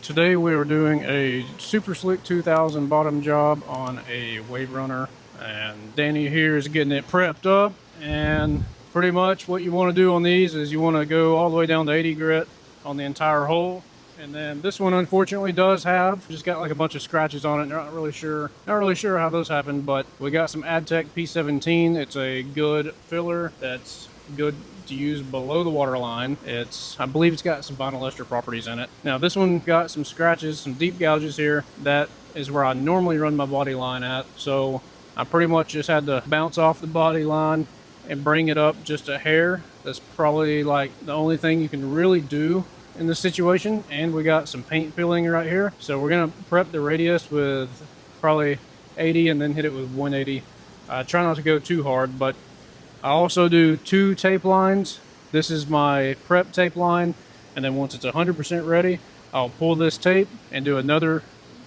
Today we are doing a Super Slick 2000 bottom job on a wave runner, and Danny here is getting it prepped up. And pretty much what you want to do on these is you want to go all the way down to 80 grit on the entire hole. And then this one unfortunately does have just got like a bunch of scratches on it. Not really sure how those happened, but we got some Adtech P17. It's a good filler that's good to use below the water line. I believe it's got some vinyl ester properties in it. Now this one got some scratches, some deep gouges here. That is where I normally run my body line at. So I pretty much just had to bounce off the body line and bring it up just a hair. That's probably like the only thing you can really do in this situation. And we got some paint peeling right here. So we're gonna prep the radius with probably 80 and then hit it with 180. Try not to go too hard, but I also do 2 tape lines. This is my prep tape line, and then once it's 100% ready, I'll pull this tape and do another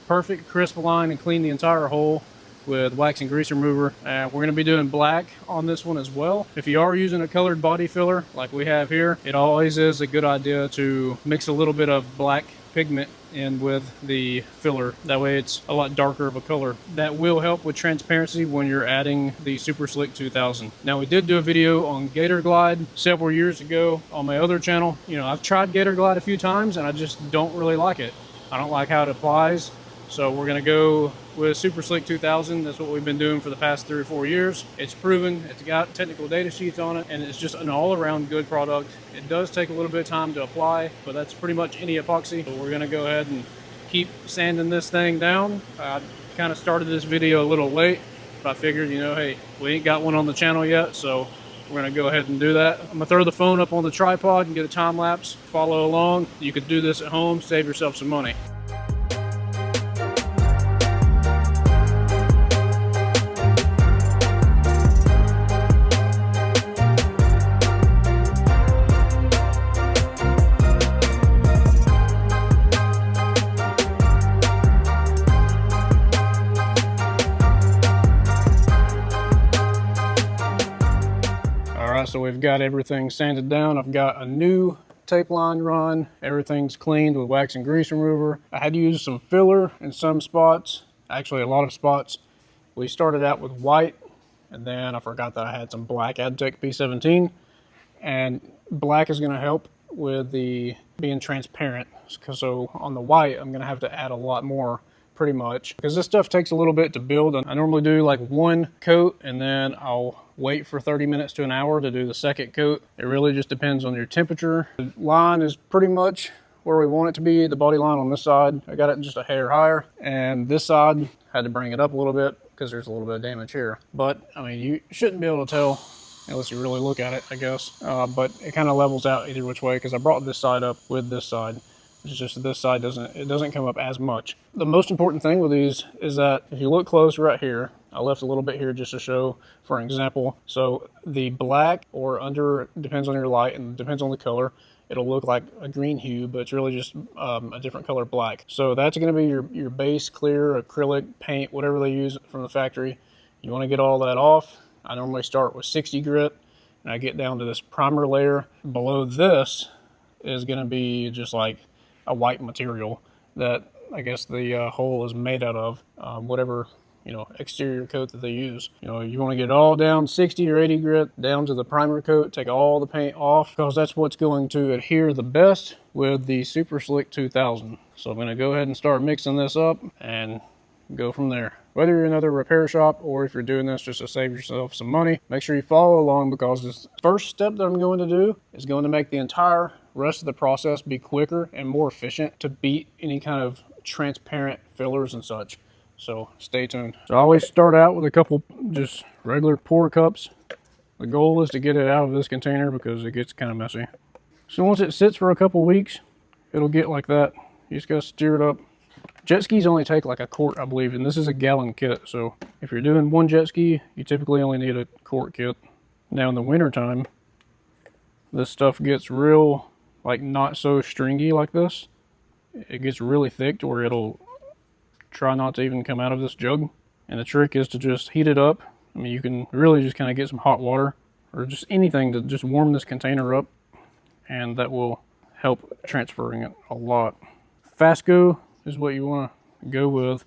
perfect crisp line and clean the entire hole with wax and grease remover. We're going to be doing black on this one as well. If you are using a colored body filler like we have here, it always is a good idea to mix a little bit of black pigment in with the filler. That way it's a lot darker of a color. That will help with transparency when you're adding the Super Slick 2000. Now we did do a video on Gator Glide several years ago on my other channel. You know, I've tried Gator Glide a few times and I just don't really like it. I don't like how it applies. So we're gonna go with Super Slick 2000. That's what we've been doing for the past 3 or 4 years. It's proven, it's got technical data sheets on it, and it's just an all-around good product. It does take a little bit of time to apply, but that's pretty much any epoxy. So we're gonna go ahead and keep sanding this thing down. I kind of started this video a little late, but I figured, you know, hey, we ain't got one on the channel yet, so we're gonna go ahead and do that. I'm gonna throw the phone up on the tripod and get a time lapse. Follow along. You could do this at home, save yourself some money. So we've got everything sanded down. I've got a new tape line run. Everything's cleaned with wax and grease remover. I had to use some filler in some spots, actually a lot of spots. We started out with white, and then I forgot that I had some black Adtech P17, and black is going to help with the being transparent. So on the white, I'm going to have to add a lot more, pretty much, because this stuff takes a little bit to build. I normally do like 1 coat and then I'll wait for 30 minutes to an hour to do the second coat. It really just depends on your temperature. The line is pretty much where we want it to be. The body line on this side, I got it just a hair higher, and this side had to bring it up a little bit because there's a little bit of damage here. But I mean, you shouldn't be able to tell unless you really look at it, I guess. But it kind of levels out either which way because I brought this side up with this side. It's just this side doesn't come up as much. The most important thing with these is that if you look close right here, I left a little bit here just to show for an example. So the black or under, depends on your light and depends on the color, it'll look like a green hue, but it's really just a different color black. So that's going to be your base clear acrylic paint, whatever they use from the factory. You want to get all that off. I normally start with 60 grit and I get down to this primer layer. Below this is going to be just like a white material that I guess the hole is made out of, whatever, you know, exterior coat that they use. You know, you want to get it all down 60 or 80 grit down to the primer coat, take all the paint off, because that's what's going to adhere the best with the Super Slick 2000. So I'm going to go ahead and start mixing this up and go from there. Whether you're in another repair shop or if you're doing this just to save yourself some money, make sure you follow along, because this first step that I'm going to do is going to make the entire rest of the process be quicker and more efficient to beat any kind of transparent fillers and such. So stay tuned. So I always start out with a couple just regular pour cups. The goal is to get it out of this container because it gets kind of messy. So once it sits for a couple weeks, it'll get like that. You just gotta stir it up. Jet skis only take like a quart, I believe, and this is a gallon kit. So if you're doing 1 jet ski, you typically only need a quart kit. Now in the winter time, this stuff gets real, like not so stringy like this. It gets really thick to where it'll try not to even come out of this jug. And the trick is to just heat it up. I mean, you can really just kind of get some hot water or just anything to just warm this container up, and that will help transferring it a lot. Fasco is what you want to go with.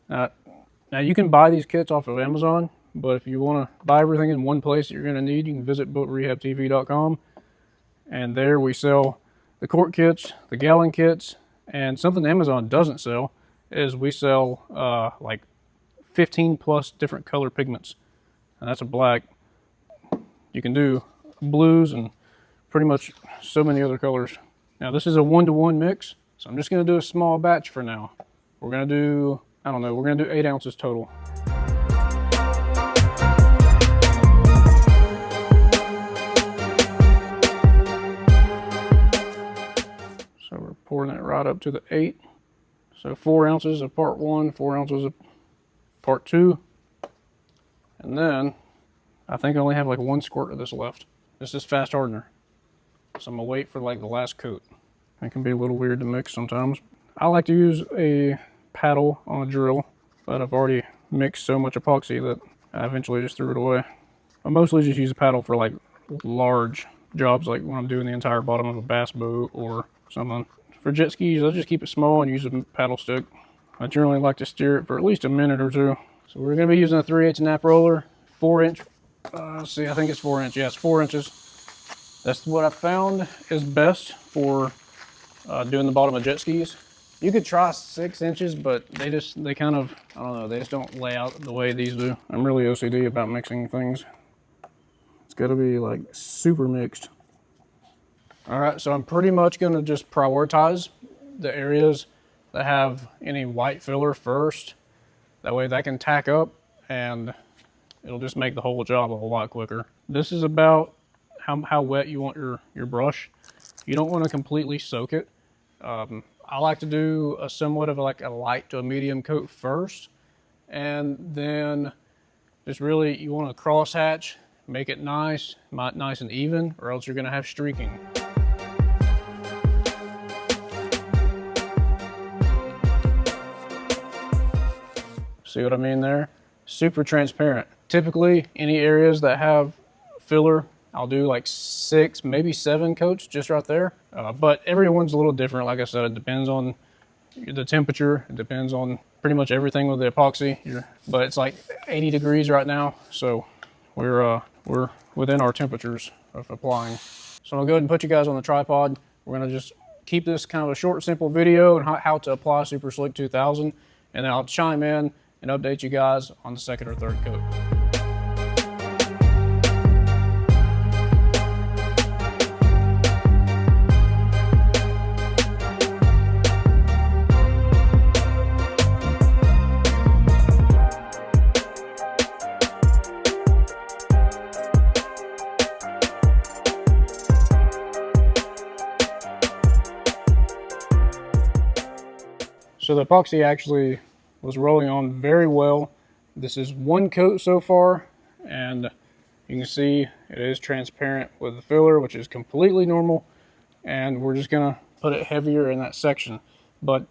Now you can buy these kits off of Amazon, but if you want to buy everything in one place that you're going to need, you can visit boatrehabtv.com, and there we sell the quart kits, the gallon kits, and something Amazon doesn't sell is we sell like 15 plus different color pigments, and that's a black. You can do blues and pretty much so many other colors. Now this is a 1-to-1 mix, so I'm just going to do a small batch for now. We're going to do, I don't know, we're going to do 8 ounces total. So we're pouring it right up to the 8. So 4 ounces of part 1, 4 ounces of part 2, and then I think I only have like 1 squirt of this left. This is fast hardener, so I'm gonna wait for like the last coat. It can be a little weird to mix sometimes. I like to use a paddle on a drill, but I've already mixed so much epoxy that I eventually just threw it away. I mostly just use a paddle for like large jobs, like when I'm doing the entire bottom of a bass boat or something. For jet skis, I just keep it small and use a paddle stick. I generally like to steer it for at least a minute or two. So we're going to be using a 3/8 nap roller, 4-inch. Let's see, I think it's 4 inch. Yes, 4 inches. That's what I found is best for doing the bottom of jet skis. You could try 6 inches, but they kind of, I don't know, they just don't lay out the way these do. I'm really OCD about mixing things. It's got to be like super mixed. All right, so I'm pretty much going to just prioritize the areas that have any white filler first. That way that can tack up and it'll just make the whole job a lot quicker. This is about how wet you want your brush. You don't want to completely soak it. I like to do a somewhat of like a light to a medium coat first, and then just really you want to cross hatch, make it nice and even, or else you're going to have streaking. See what I mean there? Super transparent. Typically, any areas that have filler, I'll do like 6, maybe 7 coats just right there. But everyone's a little different. Like I said, it depends on the temperature. It depends on pretty much everything with the epoxy. But it's like 80 degrees right now, so we're within our temperatures of applying. So I'll go ahead and put you guys on the tripod. We're gonna just keep this kind of a short, simple video on how to apply Super Slick 2000, and then I'll chime in and update you guys on the 2nd or 3rd coat. So the epoxy actually was rolling on very well. This is 1 coat so far, and you can see it is transparent with the filler, which is completely normal, and we're just gonna put it heavier in that section. But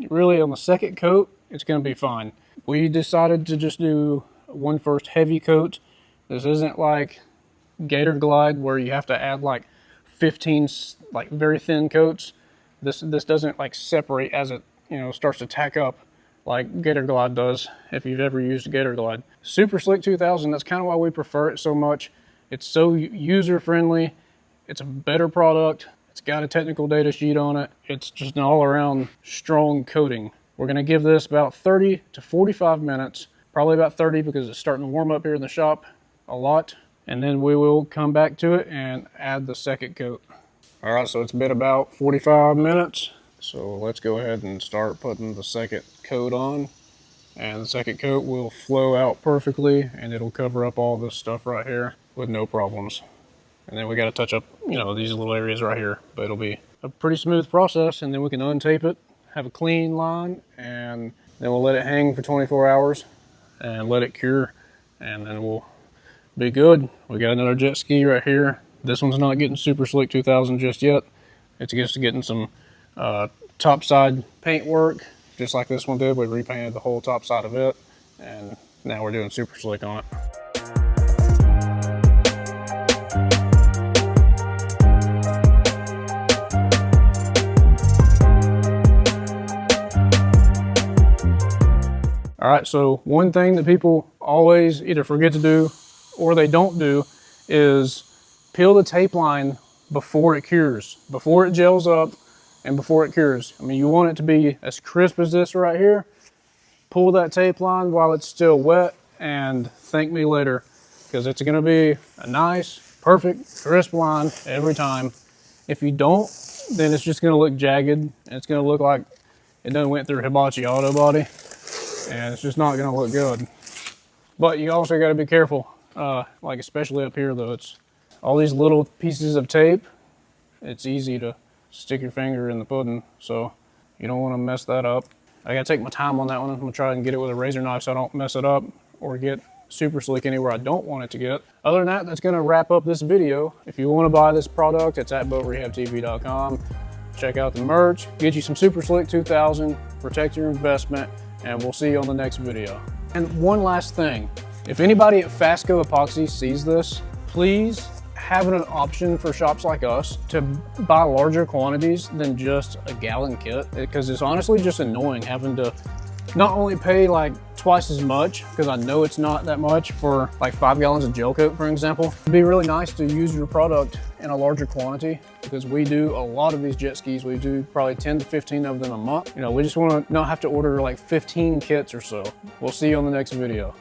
really on the 2nd coat, it's gonna be fine. We decided to just do one first heavy coat. This isn't like Gator Glide where you have to add like 15 like very thin coats. This doesn't like separate as it starts to tack up like Gator Glide does, if you've ever used Gator Glide. Super Slick 2000, that's kind of why we prefer it so much. It's so user-friendly. It's a better product. It's got a technical data sheet on it. It's just an all-around strong coating. We're gonna give this about 30 to 45 minutes, probably about 30 because it's starting to warm up here in the shop a lot. And then we will come back to it and add the 2nd coat. All right, so it's been about 45 minutes. So let's go ahead and start putting the 2nd coat on, and the 2nd coat will flow out perfectly and it'll cover up all this stuff right here with no problems. And then we got to touch up, these little areas right here, but it'll be a pretty smooth process, and then we can untape it, have a clean line, and then we'll let it hang for 24 hours and let it cure, and then we'll be good. We got another jet ski right here. This one's not getting Super Slick 2000 just yet. It's just getting some top side paint work, just like this one did. We repainted the whole top side of it, and now we're doing Super Slick on it. All right, so one thing that people always either forget to do or they don't do is peel the tape line before it cures, before it gels up and before it cures. I mean, you want it to be as crisp as this right here. Pull that tape line while it's still wet and thank me later, because it's gonna be a nice, perfect, crisp line every time. If you don't, then it's just gonna look jagged and it's gonna look like it done went through hibachi auto body, and it's just not gonna look good. But you also gotta be careful, like especially up here though, it's all these little pieces of tape, it's easy to stick your finger in the pudding, so you don't wanna mess that up. I gotta take my time on that one. I'm gonna try and get it with a razor knife so I don't mess it up or get super slick anywhere I don't want it to get. Other than that, that's gonna wrap up this video. If you wanna buy this product, it's at boatrehabtv.com. Check out the merch, get you some Super Slick 2000, protect your investment, and we'll see you on the next video. And one last thing, if anybody at Fasco Epoxy sees this, please have an option for shops like us to buy larger quantities than just a gallon kit, because it's honestly just annoying having to not only pay like twice as much, because I know it's not that much for like 5 gallons of Gelcoat, for example. It'd be really nice to use your product in a larger quantity, because we do a lot of these jet skis. We do probably 10 to 15 of them a month. You know, we just want to not have to order like 15 kits or so. We'll see you on the next video.